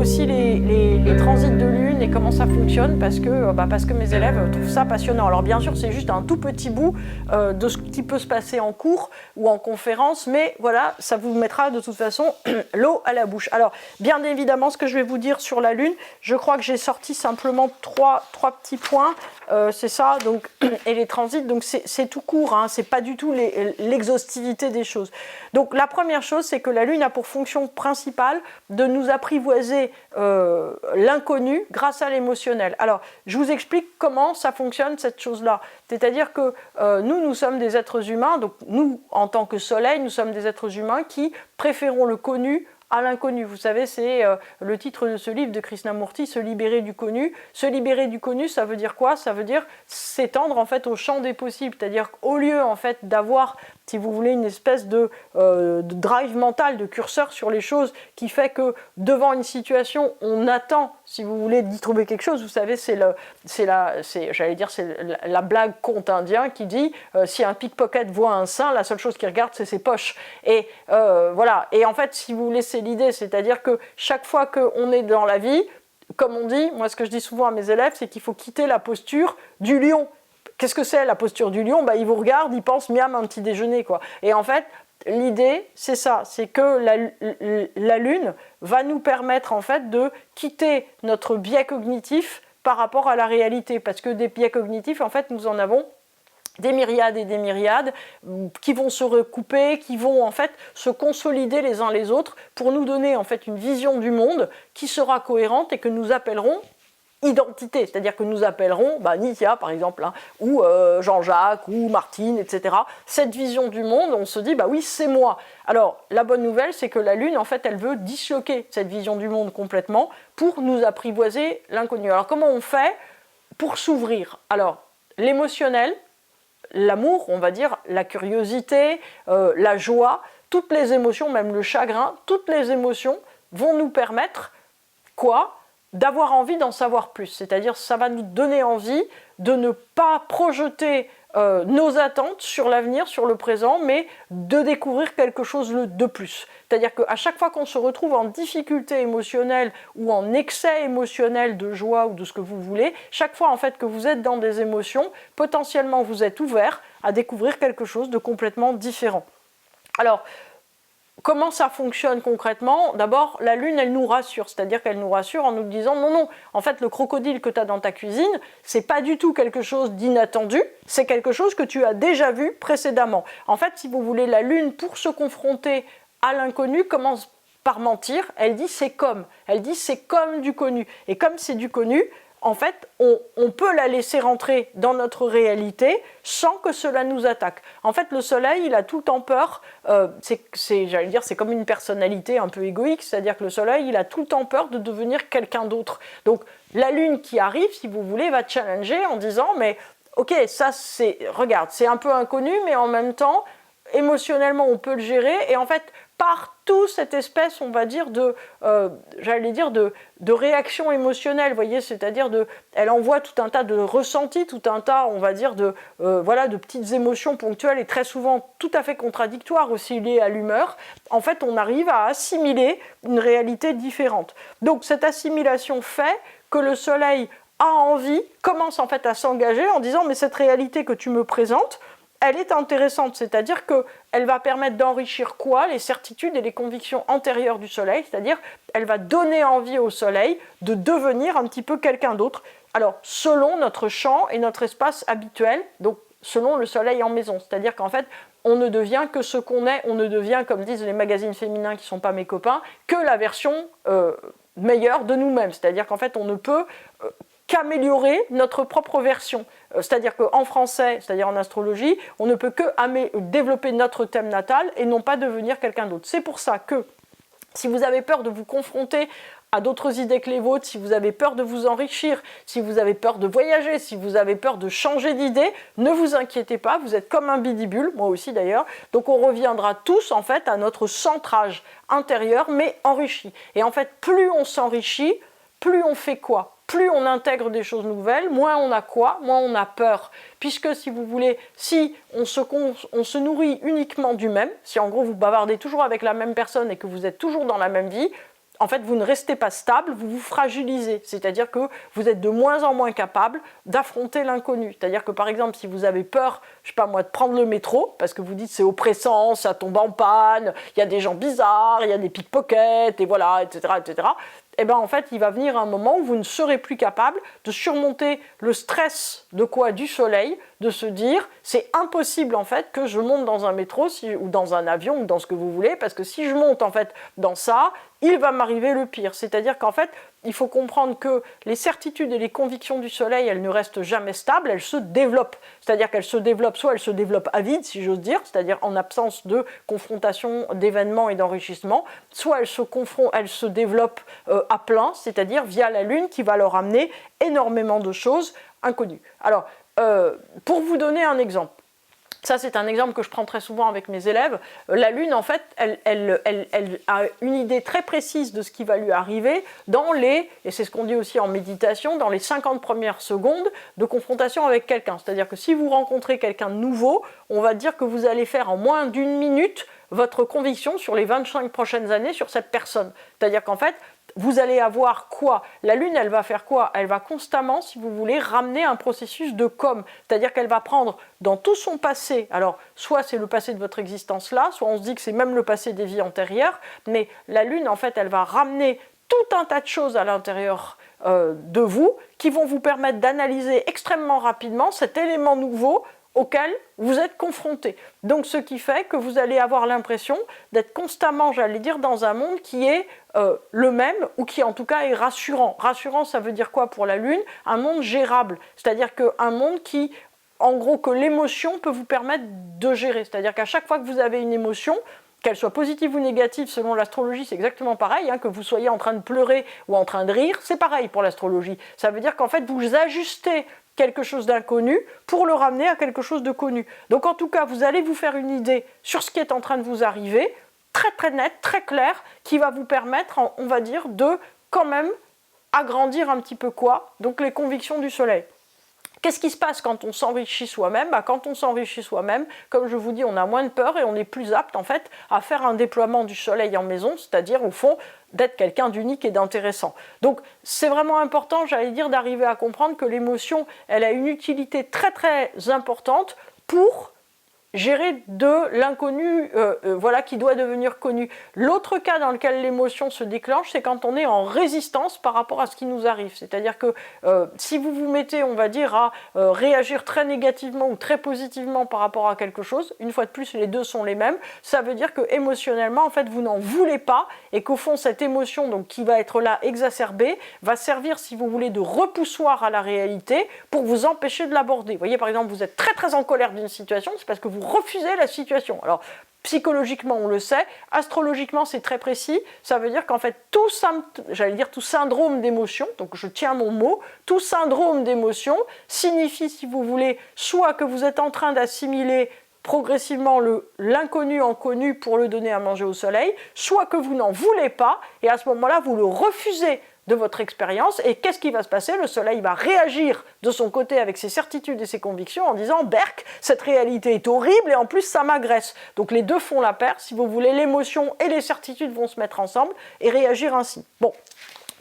aussi les transits de lune et comment ça fonctionne parce que mes élèves trouvent ça passionnant. Alors bien sûr, c'est juste un tout petit bout de ce qui peut se passer en cours ou en conférence, mais voilà, ça vous mettra de toute façon l'eau à la bouche. Alors, bien évidemment, ce que je vais vous dire sur la lune, je crois que j'ai sorti simplement trois petits points, c'est ça, donc, et les transits, donc c'est tout court, hein, c'est pas du tout l'exhaustivité des choses. Donc la première chose, c'est que la lune a pour fonction principale de nous apprivoiser l'inconnu grâce à l'émotionnel. Alors, je vous explique comment ça fonctionne cette chose-là. C'est-à-dire que nous sommes des êtres humains, donc nous, en tant que soleil, nous sommes des êtres humains qui préférons le connu à l'inconnu. Vous savez, c'est le titre de ce livre de Krishnamurti, Se libérer du connu. Se libérer du connu, ça veut dire quoi? Ça veut dire s'étendre en fait au champ des possibles. C'est-à-dire qu'au lieu en fait d'avoir, si vous voulez, une espèce de drive mental, de curseur sur les choses qui fait que devant une situation, on attend, si vous voulez, d'y trouver quelque chose. Vous savez, c'est la blague conte indien qui dit si un pickpocket voit un saint, la seule chose qu'il regarde, c'est ses poches. Et voilà. Et en fait, si vous voulez, c'est l'idée, c'est-à-dire que chaque fois qu'on est dans la vie, comme on dit, moi ce que je dis souvent à mes élèves, c'est qu'il faut quitter la posture du lion. Qu'est-ce que c'est la posture du lion? Il vous regarde, il pense miam un petit déjeuner, quoi. Et en fait, l'idée, c'est ça, c'est que la lune va nous permettre en fait de quitter notre biais cognitif par rapport à la réalité, parce que des biais cognitifs, en fait, nous en avons des myriades et des myriades qui vont se recouper, qui vont en fait se consolider les uns les autres pour nous donner en fait une vision du monde qui sera cohérente et que nous appellerons identité, c'est-à-dire que nous appellerons Nithya par exemple, hein, ou Jean-Jacques, ou Martine, etc. Cette vision du monde, on se dit oui c'est moi. Alors la bonne nouvelle c'est que la Lune en fait elle veut disloquer cette vision du monde complètement pour nous apprivoiser l'inconnu. Alors comment on fait pour s'ouvrir? Alors l'émotionnel, l'amour, on va dire, la curiosité, la joie, toutes les émotions, même le chagrin, toutes les émotions vont nous permettre, quoi? D'avoir envie d'en savoir plus. C'est-à-dire, ça va nous donner envie de ne pas projeter nos attentes sur l'avenir, sur le présent, mais de découvrir quelque chose de plus. C'est-à-dire qu'à chaque fois qu'on se retrouve en difficulté émotionnelle ou en excès émotionnel de joie ou de ce que vous voulez, chaque fois en fait que vous êtes dans des émotions, potentiellement vous êtes ouvert à découvrir quelque chose de complètement différent. Alors, comment ça fonctionne concrètement? D'abord, la Lune, elle nous rassure, c'est-à-dire qu'elle nous rassure en nous disant non, en fait, le crocodile que tu as dans ta cuisine, c'est pas du tout quelque chose d'inattendu, c'est quelque chose que tu as déjà vu précédemment. En fait, si vous voulez, la Lune, pour se confronter à l'inconnu, commence par mentir, elle dit c'est comme du connu. Et comme c'est du connu, en fait, on peut la laisser rentrer dans notre réalité sans que cela nous attaque. En fait, le soleil, il a tout le temps peur, c'est comme une personnalité un peu égoïque, c'est-à-dire que le soleil, il a tout le temps peur de devenir quelqu'un d'autre. Donc, la lune qui arrive, si vous voulez, va challenger en disant, mais ok, ça regarde, c'est un peu inconnu, mais en même temps, émotionnellement, on peut le gérer, et en fait, partout cette espèce, on va dire, de réaction émotionnelle, vous voyez, c'est-à-dire elle envoie tout un tas de ressentis, tout un tas, on va dire, de petites émotions ponctuelles et très souvent tout à fait contradictoires aussi liées à l'humeur. En fait, on arrive à assimiler une réalité différente. Donc, cette assimilation fait que le soleil a envie, commence en fait à s'engager en disant, mais cette réalité que tu me présentes, elle est intéressante, c'est-à-dire qu'elle va permettre d'enrichir quoi? Les certitudes et les convictions antérieures du soleil, c'est-à-dire elle va donner envie au soleil de devenir un petit peu quelqu'un d'autre. Alors, selon notre champ et notre espace habituel, donc selon le soleil en maison, c'est-à-dire qu'en fait, on ne devient que ce qu'on est, on ne devient, comme disent les magazines féminins qui ne sont pas mes copains, que la version meilleure de nous-mêmes, c'est-à-dire qu'en fait, on ne peut qu'améliorer notre propre version. C'est-à-dire qu'en français, c'est-à-dire en astrologie, on ne peut que développer notre thème natal et non pas devenir quelqu'un d'autre. C'est pour ça que si vous avez peur de vous confronter à d'autres idées que les vôtres, si vous avez peur de vous enrichir, si vous avez peur de voyager, si vous avez peur de changer d'idée, ne vous inquiétez pas, vous êtes comme un bidibule, moi aussi d'ailleurs, donc on reviendra tous en fait à notre centrage intérieur mais enrichi. Et en fait, plus on s'enrichit, plus on fait quoi? Plus on intègre des choses nouvelles, moins on a quoi? Moins on a peur. Puisque si vous voulez, si on se nourrit uniquement du même, si en gros vous bavardez toujours avec la même personne et que vous êtes toujours dans la même vie, en fait, vous ne restez pas stable, vous vous fragilisez. C'est-à-dire que vous êtes de moins en moins capable d'affronter l'inconnu. C'est-à-dire que, par exemple, si vous avez peur, je sais pas moi, de prendre le métro, parce que vous dites c'est oppressant, ça tombe en panne, il y a des gens bizarres, il y a des pickpockets, et voilà, etc., etc., eh bien, en fait, il va venir un moment où vous ne serez plus capable de surmonter le stress de quoi? Du soleil, de se dire, c'est impossible, en fait, que je monte dans un métro ou dans un avion ou dans ce que vous voulez, parce que si je monte, en fait, dans ça, il va m'arriver le pire. C'est-à-dire qu'en fait, il faut comprendre que les certitudes et les convictions du soleil, elles ne restent jamais stables, elles se développent. C'est-à-dire qu'elles se développent, soit elles se développent à vide, si j'ose dire, c'est-à-dire en absence de confrontation, d'événements et d'enrichissement, soit elles se développent à plein, c'est-à-dire via la Lune qui va leur amener énormément de choses inconnues. Alors, pour vous donner un exemple, ça, c'est un exemple que je prends très souvent avec mes élèves. La Lune, en fait, elle a une idée très précise de ce qui va lui arriver dans les, et c'est ce qu'on dit aussi en méditation, dans les 50 premières secondes de confrontation avec quelqu'un. C'est-à-dire que si vous rencontrez quelqu'un de nouveau, on va dire que vous allez faire en moins d'une minute votre conviction sur les 25 prochaines années sur cette personne. C'est-à-dire qu'en fait, vous allez avoir quoi? La Lune, elle va faire quoi? Elle va constamment, si vous voulez, ramener un processus de com. C'est-à-dire qu'elle va prendre dans tout son passé, alors soit c'est le passé de votre existence là, soit on se dit que c'est même le passé des vies antérieures, mais la Lune, en fait, elle va ramener tout un tas de choses à l'intérieur de vous qui vont vous permettre d'analyser extrêmement rapidement cet élément nouveau auquel vous êtes confronté. Donc ce qui fait que vous allez avoir l'impression d'être constamment, j'allais dire, dans un monde qui est le même, ou qui en tout cas est rassurant. Rassurant, ça veut dire quoi pour la Lune? Un monde gérable, c'est-à-dire qu'un monde qui, en gros, que l'émotion peut vous permettre de gérer. C'est-à-dire qu'à chaque fois que vous avez une émotion, qu'elle soit positive ou négative, selon l'astrologie, c'est exactement pareil, hein, que vous soyez en train de pleurer ou en train de rire, c'est pareil pour l'astrologie. Ça veut dire qu'en fait, vous ajustez quelque chose d'inconnu pour le ramener à quelque chose de connu. Donc en tout cas, vous allez vous faire une idée sur ce qui est en train de vous arriver, très très net, très clair, qui va vous permettre, on va dire, de quand même agrandir un petit peu quoi? Donc les convictions du soleil. Qu'est-ce qui se passe quand on s'enrichit soi-même? Quand on s'enrichit soi-même, comme je vous dis, on a moins de peur et on est plus apte en fait à faire un déploiement du soleil en maison, c'est-à-dire au fond d'être quelqu'un d'unique et d'intéressant. Donc c'est vraiment important, j'allais dire, d'arriver à comprendre que l'émotion, elle a une utilité très très importante pour gérer de l'inconnu, voilà, qui doit devenir connu. L'autre cas dans lequel l'émotion se déclenche, c'est quand on est en résistance par rapport à ce qui nous arrive. C'est-à-dire que si vous vous mettez, on va dire, à réagir très négativement ou très positivement par rapport à quelque chose, une fois de plus, les deux sont les mêmes, ça veut dire que émotionnellement, en fait, vous n'en voulez pas et qu'au fond, cette émotion, donc, qui va être là exacerbée, va servir, si vous voulez, de repoussoir à la réalité pour vous empêcher de l'aborder. Vous voyez, par exemple, vous êtes très très en colère d'une situation, c'est parce que vous refusez la situation. Alors, psychologiquement, on le sait, astrologiquement, c'est très précis, ça veut dire qu'en fait, tout syndrome d'émotion, donc je tiens mon mot, tout syndrome d'émotion signifie, si vous voulez, soit que vous êtes en train d'assimiler progressivement l'inconnu en connu pour le donner à manger au soleil, soit que vous n'en voulez pas, et à ce moment-là, vous le refusez de votre expérience, et qu'est-ce qui va se passer? Le soleil va réagir de son côté avec ses certitudes et ses convictions en disant « Berk, cette réalité est horrible et en plus ça m'agresse ». Donc les deux font la paire, si vous voulez, l'émotion et les certitudes vont se mettre ensemble et réagir ainsi. Bon,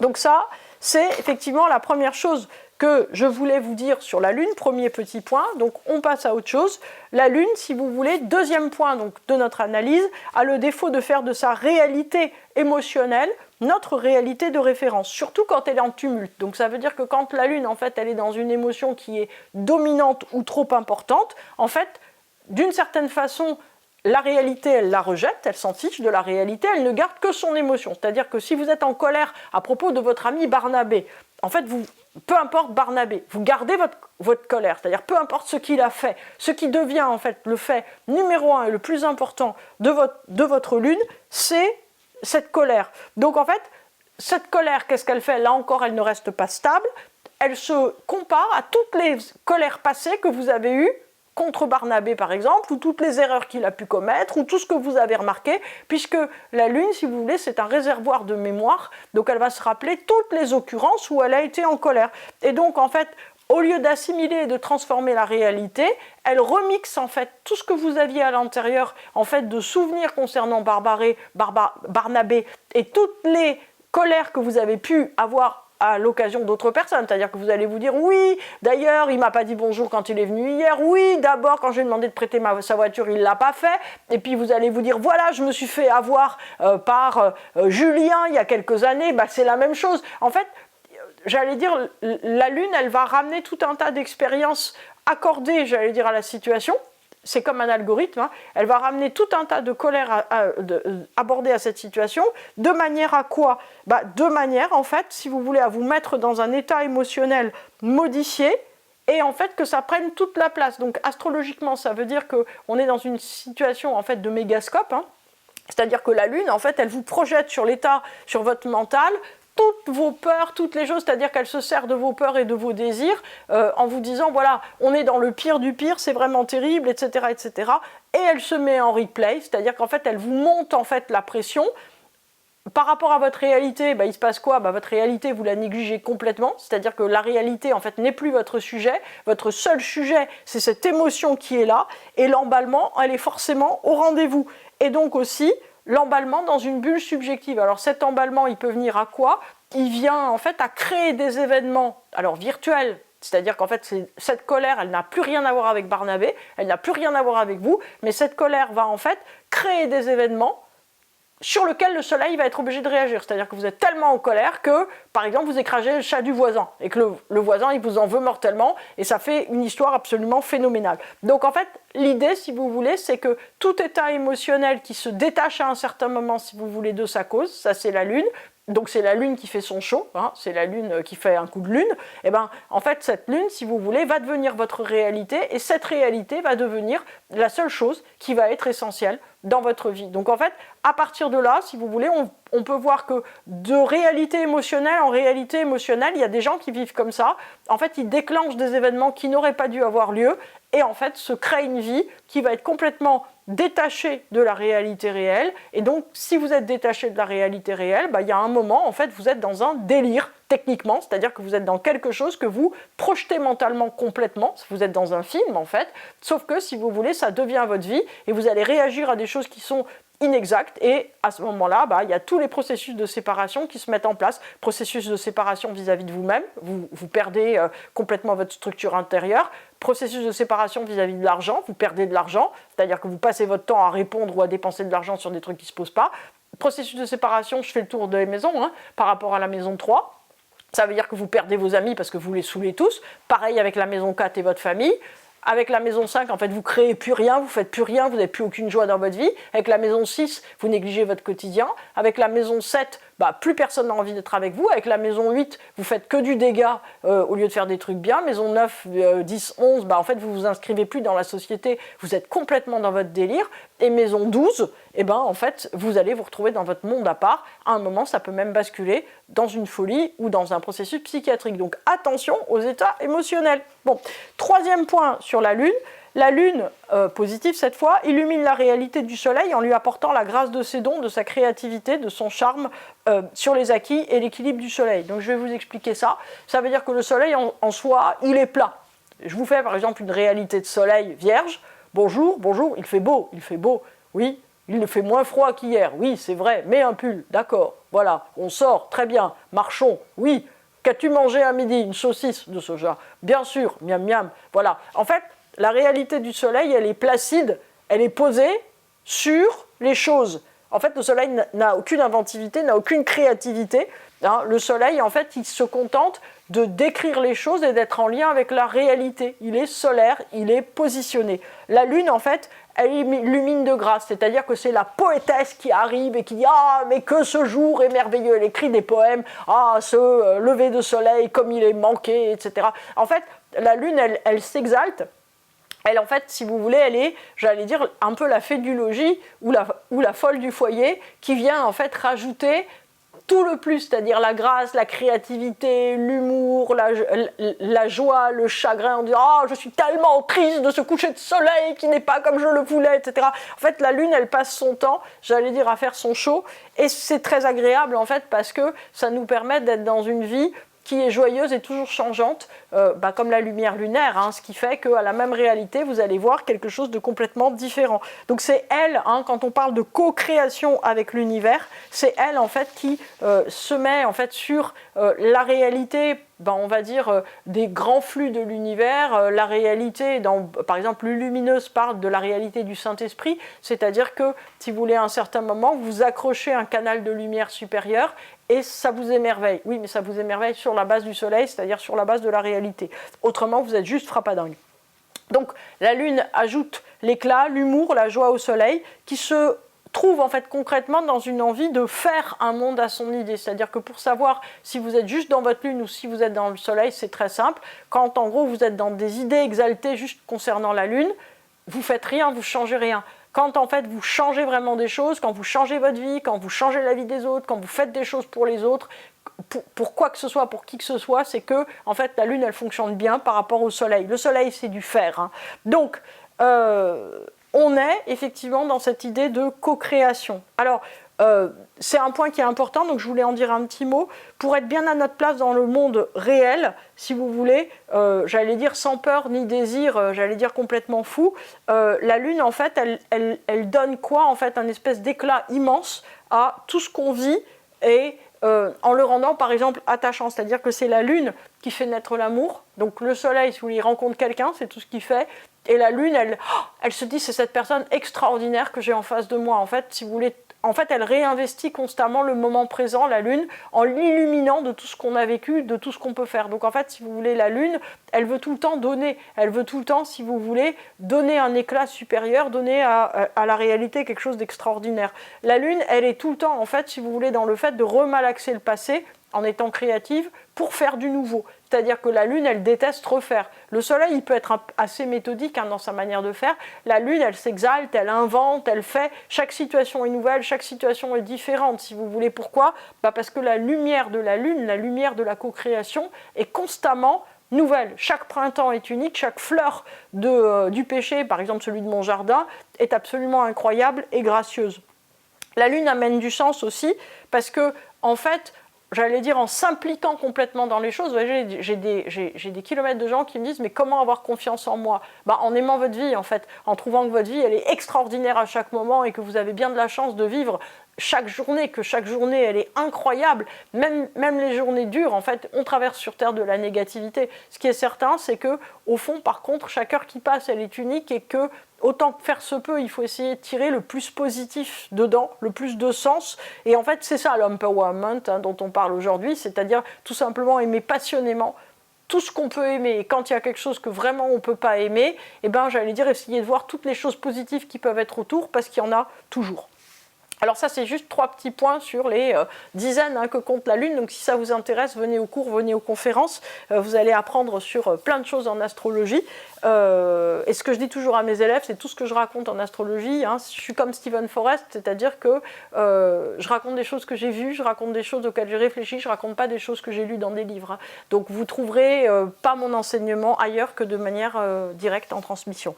donc ça, c'est effectivement la première chose que je voulais vous dire sur la Lune, premier petit point, donc on passe à autre chose. La Lune, si vous voulez, deuxième point donc, de notre analyse, a le défaut de faire de sa réalité émotionnelle notre réalité de référence, surtout quand elle est en tumulte. Donc ça veut dire que quand la Lune, en fait, elle est dans une émotion qui est dominante ou trop importante, en fait, d'une certaine façon, la réalité, elle la rejette, elle s'en fiche de la réalité, elle ne garde que son émotion. C'est-à-dire que si vous êtes en colère à propos de votre ami Barnabé, en fait, peu importe Barnabé, vous gardez votre colère, c'est-à-dire peu importe ce qu'il a fait, ce qui devient en fait le fait numéro 1 et le plus important de votre Lune, c'est cette colère. Donc en fait, cette colère, qu'est-ce qu'elle fait? Là encore, elle ne reste pas stable, elle se compare à toutes les colères passées que vous avez eues contre Barnabé par exemple, ou toutes les erreurs qu'il a pu commettre, ou tout ce que vous avez remarqué, puisque la Lune, si vous voulez, c'est un réservoir de mémoire, donc elle va se rappeler toutes les occurrences où elle a été en colère. Et donc en fait, au lieu d'assimiler et de transformer la réalité, elle remixe en fait tout ce que vous aviez à l'intérieur en fait de souvenirs concernant Barnabé et toutes les colère que vous avez pu avoir à l'occasion d'autres personnes, c'est-à-dire que vous allez vous dire oui, d'ailleurs il m'a pas dit bonjour quand il est venu hier, oui, d'abord quand j'ai demandé de prêter sa voiture il l'a pas fait, et puis vous allez vous dire voilà, je me suis fait avoir par Julien il y a quelques années, bah, c'est la même chose. En fait, j'allais dire, la Lune, elle va ramener tout un tas d'expériences accordées, j'allais dire, à la situation. C'est comme un algorithme, hein. Elle va ramener tout un tas de colères abordées à cette situation, de manière à quoi? De manière, en fait, si vous voulez, à vous mettre dans un état émotionnel modifié, et en fait que ça prenne toute la place. Donc astrologiquement, ça veut dire qu'on est dans une situation en fait de mégascope, hein. C'est-à-dire que la Lune, en fait, elle vous projette sur l'état, sur votre mental, toutes vos peurs, toutes les choses, c'est-à-dire qu'elle se sert de vos peurs et de vos désirs en vous disant, voilà, on est dans le pire du pire, c'est vraiment terrible, etc., etc. Et elle se met en replay, c'est-à-dire qu'en fait, elle vous monte en fait la pression. Par rapport à votre réalité, il se passe quoi? Votre réalité, vous la négligez complètement, c'est-à-dire que la réalité, en fait, n'est plus votre sujet. Votre seul sujet, c'est cette émotion qui est là, et l'emballement, elle est forcément au rendez-vous. Et donc aussi, l'emballement dans une bulle subjective. Alors cet emballement, il peut venir à quoi? Il vient en fait à créer des événements, alors virtuels, c'est-à-dire qu'en fait cette colère, elle n'a plus rien à voir avec Barnabé, elle n'a plus rien à voir avec vous, mais cette colère va en fait créer des événements sur lequel le soleil va être obligé de réagir. C'est-à-dire que vous êtes tellement en colère que, par exemple, vous écrasez le chat du voisin et que le voisin, il vous en veut mortellement et ça fait une histoire absolument phénoménale. Donc en fait, l'idée, si vous voulez, c'est que tout état émotionnel qui se détache à un certain moment, si vous voulez, de sa cause, ça c'est la Lune. Donc c'est la Lune qui fait son show, hein, c'est la Lune qui fait un coup de Lune. Et en fait, cette Lune, si vous voulez, va devenir votre réalité et cette réalité va devenir la seule chose qui va être essentielle dans votre vie. Donc en fait, à partir de là, si vous voulez, on peut voir que de réalité émotionnelle en réalité émotionnelle, il y a des gens qui vivent comme ça. En fait, ils déclenchent des événements qui n'auraient pas dû avoir lieu et en fait se créent une vie qui va être complètement détaché de la réalité réelle. Et donc, si vous êtes détaché de la réalité réelle, il y a un moment, en fait, vous êtes dans un délire, techniquement, c'est-à-dire que vous êtes dans quelque chose que vous projetez mentalement complètement, vous êtes dans un film, en fait, sauf que, si vous voulez, ça devient votre vie, et vous allez réagir à des choses qui sont inexactes, et à ce moment-là, il y a tous les processus de séparation qui se mettent en place, processus de séparation vis-à-vis de vous-même, vous perdez complètement votre structure intérieure, processus de séparation vis-à-vis de l'argent, vous perdez de l'argent, c'est-à-dire que vous passez votre temps à répondre ou à dépenser de l'argent sur des trucs qui ne se posent pas. Processus de séparation, je fais le tour des maisons, par rapport à la maison 3. Ça veut dire que vous perdez vos amis parce que vous les saoulez tous. Pareil avec la maison 4 et votre famille. Avec la maison 5, en fait, vous ne créez plus rien, vous ne faites plus rien, vous n'avez plus aucune joie dans votre vie. Avec la maison 6, vous négligez votre quotidien. Avec la maison 7, plus personne n'a envie d'être avec vous. Avec la maison 8, vous faites que du dégât au lieu de faire des trucs bien. Maison 9, 10, 11, en fait, vous vous inscrivez plus dans la société, vous êtes complètement dans votre délire. Et maison 12, en fait, vous allez vous retrouver dans votre monde à part. À un moment, ça peut même basculer dans une folie ou dans un processus psychiatrique. Donc attention aux états émotionnels. Bon, troisième point sur la Lune. La Lune, positive cette fois, illumine la réalité du Soleil en lui apportant la grâce de ses dons, de sa créativité, de son charme sur les acquis et l'équilibre du Soleil. Donc je vais vous expliquer ça. Ça veut dire que le Soleil en soi, il est plat. Je vous fais par exemple une réalité de Soleil vierge. Bonjour, bonjour, il fait beau, oui, il fait moins froid qu'hier, oui, c'est vrai, mets un pull, d'accord, voilà, on sort, très bien, marchons, oui, qu'as-tu mangé à midi? Une saucisse de soja, bien sûr, miam miam, voilà. En fait, la réalité du Soleil, elle est placide, elle est posée sur les choses. En fait, le Soleil n'a aucune inventivité, n'a aucune créativité. Le Soleil, en fait, il se contente de décrire les choses et d'être en lien avec la réalité. Il est solaire, il est positionné. La Lune, en fait, elle illumine de grâce, c'est-à-dire que c'est la poétesse qui arrive et qui dit « Ah, mais que ce jour est merveilleux !» Elle écrit des poèmes « Ah, ce lever de soleil, comme il est manqué !» etc. En fait, la Lune, elle s'exalte. Elle, en fait, si vous voulez, elle est, j'allais dire, un peu la fée du logis ou la folle du foyer qui vient, en fait, rajouter tout le plus, c'est-à-dire la grâce, la créativité, l'humour, la joie, le chagrin, en disant « Ah, je suis tellement triste de ce coucher de soleil qui n'est pas comme je le voulais, etc. » En fait, la Lune, elle passe son temps, j'allais dire, à faire son show, et c'est très agréable, en fait, parce que ça nous permet d'être dans une vie qui est joyeuse et toujours changeante, comme la lumière lunaire, hein, ce qui fait qu'à la même réalité, vous allez voir quelque chose de complètement différent. Donc c'est elle, hein, quand on parle de co-création avec l'univers, c'est elle en fait qui se met en fait sur la réalité, on va dire, des grands flux de l'univers, la réalité, par exemple, Lumineuse parle de la réalité du Saint-Esprit, c'est-à-dire que, si vous voulez, à un certain moment, vous accrochez un canal de lumière supérieure et ça vous émerveille. Oui, mais ça vous émerveille sur la base du soleil, c'est-à-dire sur la base de la réalité. Autrement, vous êtes juste frappadingue. Donc, la Lune ajoute l'éclat, l'humour, la joie au soleil, qui se trouve en fait concrètement dans une envie de faire un monde à son idée. C'est-à-dire que pour savoir si vous êtes juste dans votre lune ou si vous êtes dans le soleil, c'est très simple. Quand en gros vous êtes dans des idées exaltées juste concernant la lune, vous faites rien, vous changez rien. Quand en fait vous changez vraiment des choses, quand vous changez votre vie, quand vous changez la vie des autres, quand vous faites des choses pour les autres, pour quoi que ce soit, pour qui que ce soit, c'est que en fait la lune elle fonctionne bien par rapport au soleil. Le soleil c'est du faire, hein. Donc on est effectivement dans cette idée de co-création. Alors, c'est un point qui est important, donc je voulais en dire un petit mot. Pour être bien à notre place dans le monde réel, si vous voulez, j'allais dire sans peur ni désir, j'allais dire complètement fou, la Lune, en fait, elle donne quoi? En fait, un espèce d'éclat immense à tout ce qu'on vit et en le rendant, par exemple, attachant. C'est-à-dire que c'est la Lune qui fait naître l'amour. Donc le Soleil, si vous voulez, rencontre quelqu'un, c'est tout ce qu'il fait. Et la Lune, elle se dit, c'est cette personne extraordinaire que j'ai en face de moi. En fait, si vous voulez, elle réinvestit constamment le moment présent, la Lune, en l'illuminant de tout ce qu'on a vécu, de tout ce qu'on peut faire. Donc en fait, si vous voulez, la Lune, elle veut tout le temps donner. Elle veut tout le temps, si vous voulez, donner un éclat supérieur, donner à la réalité quelque chose d'extraordinaire. La Lune, elle est tout le temps, en fait, si vous voulez, dans le fait de remalaxer le passé, en étant créative, pour faire du nouveau. C'est-à-dire que la Lune, elle déteste refaire. Le Soleil, il peut être assez méthodique dans sa manière de faire. La Lune, elle s'exalte, elle invente, elle fait. Chaque situation est nouvelle, chaque situation est différente, si vous voulez. Pourquoi ? Parce que la lumière de la Lune, la lumière de la co-création, est constamment nouvelle. Chaque printemps est unique, chaque fleur du péché, par exemple celui de mon jardin, est absolument incroyable et gracieuse. La Lune amène du sens aussi, parce que, en fait, j'allais dire en s'impliquant complètement dans les choses, j'ai des kilomètres de gens qui me disent mais comment avoir confiance en moi ? En aimant votre vie en fait, en trouvant que votre vie elle est extraordinaire à chaque moment et que vous avez bien de la chance de vivre chaque journée, que chaque journée elle est incroyable, même les journées dures en fait, on traverse sur Terre de la négativité. Ce qui est certain c'est que au fond par contre chaque heure qui passe elle est unique et que autant que faire se peut, il faut essayer de tirer le plus positif dedans, le plus de sens. Et en fait, c'est ça l'empowerment dont on parle aujourd'hui, c'est-à-dire tout simplement aimer passionnément tout ce qu'on peut aimer. Et quand il y a quelque chose que vraiment on ne peut pas aimer, j'allais dire essayer de voir toutes les choses positives qui peuvent être autour, parce qu'il y en a toujours. Alors ça, c'est juste 3 petits points sur les dizaines que compte la Lune. Donc si ça vous intéresse, venez aux cours, venez aux conférences. Vous allez apprendre sur plein de choses en astrologie. Et ce que je dis toujours à mes élèves, c'est tout ce que je raconte en astrologie. Je suis comme Stephen Forrest, c'est-à-dire que je raconte des choses que j'ai vues, je raconte des choses auxquelles j'ai réfléchi, je ne raconte pas des choses que j'ai lues dans des livres. Donc vous ne trouverez pas mon enseignement ailleurs que de manière directe en transmission.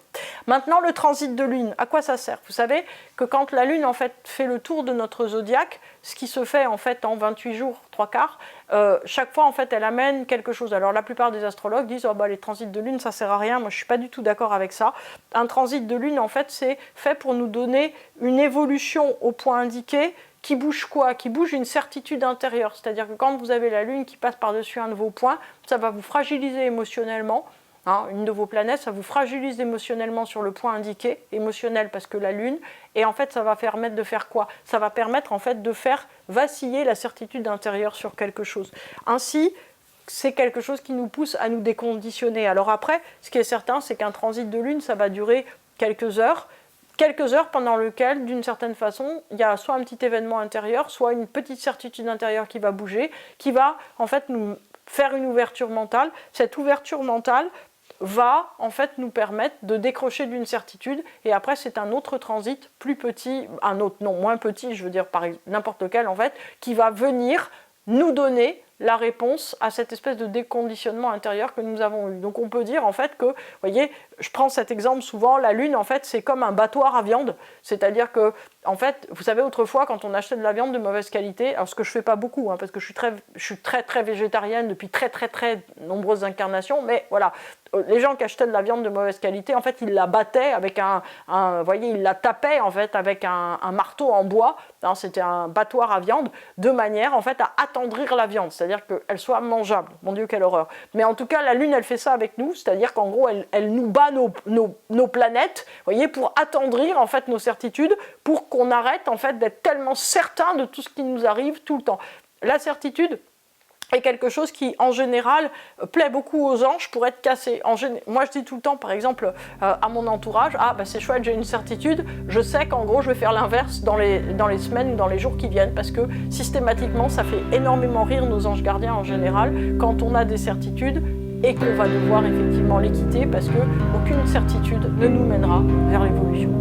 Maintenant, le transit de Lune, à quoi ça sert ? Vous savez que quand la Lune en fait fait le tour de notre zodiaque, ce qui se fait en fait en 28 jours, 3/4, chaque fois en fait elle amène quelque chose. Alors la plupart des astrologues disent les transits de Lune ça sert à rien, moi je suis pas du tout d'accord avec ça. Un transit de Lune en fait c'est fait pour nous donner une évolution au point indiqué. Qui bouge quoi ? Qui bouge une certitude intérieure, c'est-à-dire que quand vous avez la Lune qui passe par-dessus un de vos points, ça va vous fragiliser émotionnellement. Une de vos planètes, ça vous fragilise émotionnellement sur le point indiqué, émotionnel parce que la Lune, et en fait ça va permettre de faire quoi ? Ça va permettre en fait de faire vaciller la certitude intérieure sur quelque chose. Ainsi, c'est quelque chose qui nous pousse à nous déconditionner. Alors après, ce qui est certain, c'est qu'un transit de Lune, ça va durer quelques heures pendant lesquelles, d'une certaine façon, il y a soit un petit événement intérieur, soit une petite certitude intérieure qui va bouger, qui va en fait nous faire une ouverture mentale. Cette ouverture mentale va en fait nous permettre de décrocher d'une certitude, et après c'est un autre transit plus petit, moins petit, je veux dire par n'importe lequel en fait, qui va venir nous donner la réponse à cette espèce de déconditionnement intérieur que nous avons eu. Donc on peut dire en fait que, vous voyez, je prends cet exemple souvent, la Lune en fait c'est comme un battoir à viande, c'est-à-dire que, en fait, vous savez autrefois quand on achetait de la viande de mauvaise qualité, alors ce que je fais pas beaucoup, parce que je suis très végétarienne depuis très nombreuses incarnations, mais voilà, les gens qui achetaient de la viande de mauvaise qualité, en fait ils la battaient avec vous voyez, ils la tapaient en fait avec un marteau en bois, c'était un battoir à viande, de manière en fait à attendrir la viande, c'est-à-dire qu'elle soit mangeable. Mon Dieu, quelle horreur. Mais en tout cas, la Lune, elle fait ça avec nous, c'est-à-dire qu'en gros, elle nous bat nos planètes, vous voyez, pour attendrir en fait nos certitudes, pour qu'on arrête en fait d'être tellement certain de tout ce qui nous arrive tout le temps. La certitude est quelque chose qui, en général, plaît beaucoup aux anges pour être cassé. Moi, je dis tout le temps, par exemple, à mon entourage, ah, c'est chouette, j'ai une certitude, je sais qu'en gros, je vais faire l'inverse dans les semaines ou dans les jours qui viennent, parce que, systématiquement, ça fait énormément rire nos anges gardiens, en général, quand on a des certitudes et qu'on va devoir, effectivement, les quitter, parce qu'aucune certitude ne nous mènera vers l'évolution.